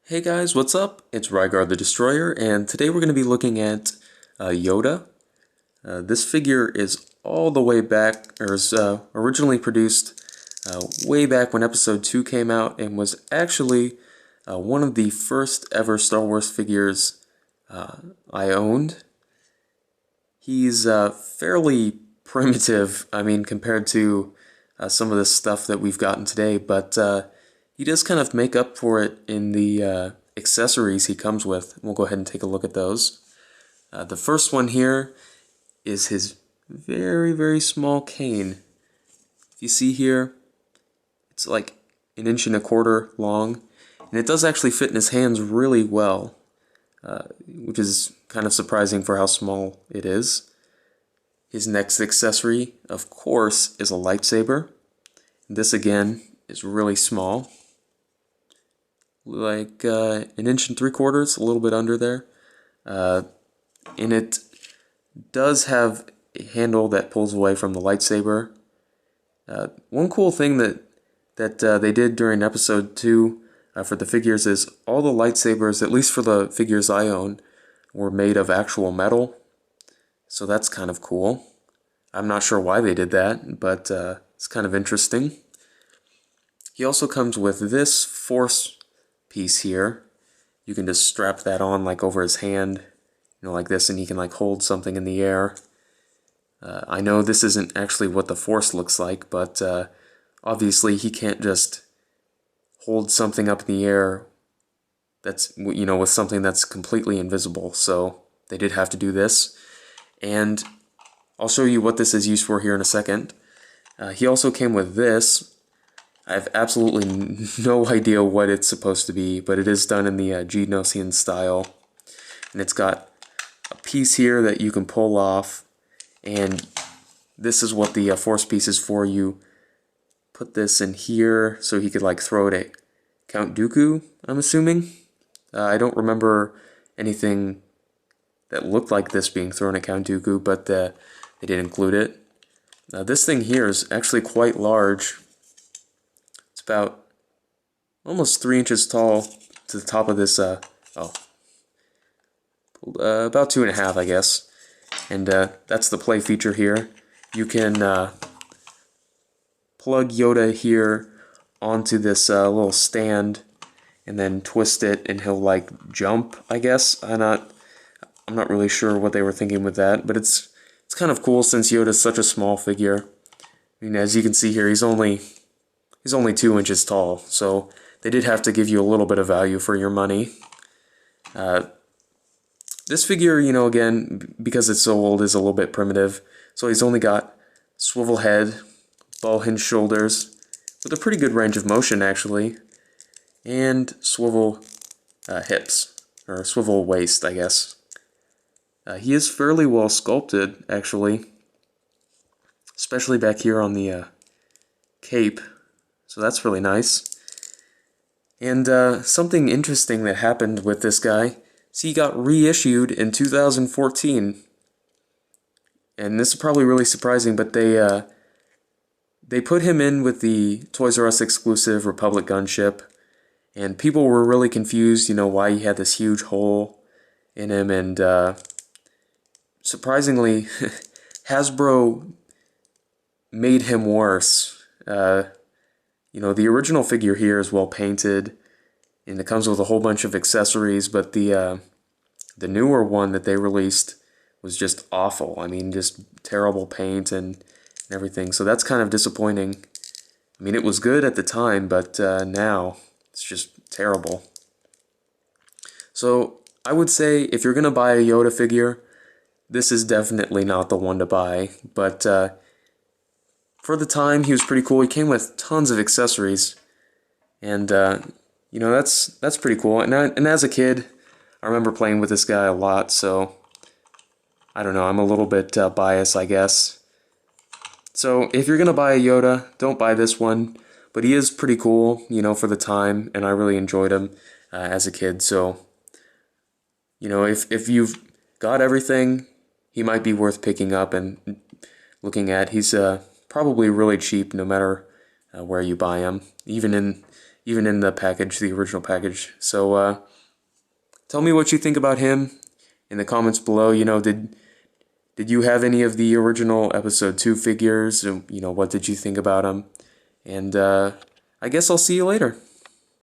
Hey guys, what's up? It's Rygar the Destroyer, and today we're going to be looking at Yoda. This figure is all the way back, or is originally produced way back when Episode 2 came out, and was actually one of the first ever Star Wars figures I owned. He's fairly primitive, I mean, compared to some of the stuff that we've gotten today, but he does kind of make up for it in the accessories he comes with. We'll go ahead and take a look at those. The first one here is his very, very small cane. If you see here, it's like 1.25 inches long, and it does actually fit in his hands really well, which is kind of surprising for how small it is. His next accessory, of course, is a lightsaber. This again is really small, like 1.75 inches, a little bit under there. And it does have a handle that pulls away from the lightsaber. One cool thing that they did during Episode 2 for the figures is all the lightsabers, at least for the figures I own, were made of actual metal. So that's kind of cool. I'm not sure why they did that, but it's kind of interesting. He also comes with this force piece here. You can just strap that on like over his hand, like this, and he can like hold something in the air. I know this isn't actually what the force looks like, but obviously he can't just hold something up in the air that's, with something that's completely invisible. So they did have to do this. And I'll show you what this is used for here in a second. He also came with this. I have absolutely no idea what it's supposed to be, but it is done in the Geonosian style. And it's got a piece here that you can pull off, and this is what the force piece is for. You put this in here so he could like throw it at Count Dooku, I'm assuming. I don't remember anything that looked like this being thrown at Count Dooku, but they did include it. This thing here is actually quite large. It's about almost 3 inches tall to the top of this, about 2.5, I guess. And that's the play feature here. You can plug Yoda here onto this little stand and then twist it and he'll like jump, I guess. I'm not really sure what they were thinking with that, but it's kind of cool since Yoda's such a small figure. I mean, as you can see here, he's only 2 inches tall, so they did have to give you a little bit of value for your money. This figure, again, because it's so old, is a little bit primitive. So he's only got swivel head, ball hinge shoulders, with a pretty good range of motion, actually, and swivel hips, or swivel waist, I guess. He is fairly well sculpted, actually, especially back here on the cape, so that's really nice. And something interesting that happened with this guy, he got reissued in 2014, and this is probably really surprising, but they put him in with the Toys R Us exclusive Republic gunship, and people were really confused, why he had this huge hole in him, and surprisingly, Hasbro made him worse. The original figure here is well painted, and it comes with a whole bunch of accessories, but the newer one that they released was just awful. I mean, just terrible paint and everything, so that's kind of disappointing. I mean, it was good at the time, but now it's just terrible. So I would say if you're going to buy a Yoda figure, this is definitely not the one to buy, but for the time, he was pretty cool. He came with tons of accessories, and that's pretty cool. And as a kid, I remember playing with this guy a lot, so I don't know, I'm a little bit biased, I guess. So if you're gonna buy a Yoda, don't buy this one, but he is pretty cool, for the time, and I really enjoyed him as a kid. So, if you've got everything, he might be worth picking up and looking at. He's probably really cheap no matter where you buy him. Even in even in the package, the original package. So tell me what you think about him in the comments below. Did you have any of the original episode 2 figures? What did you think about them? And I guess I'll see you later.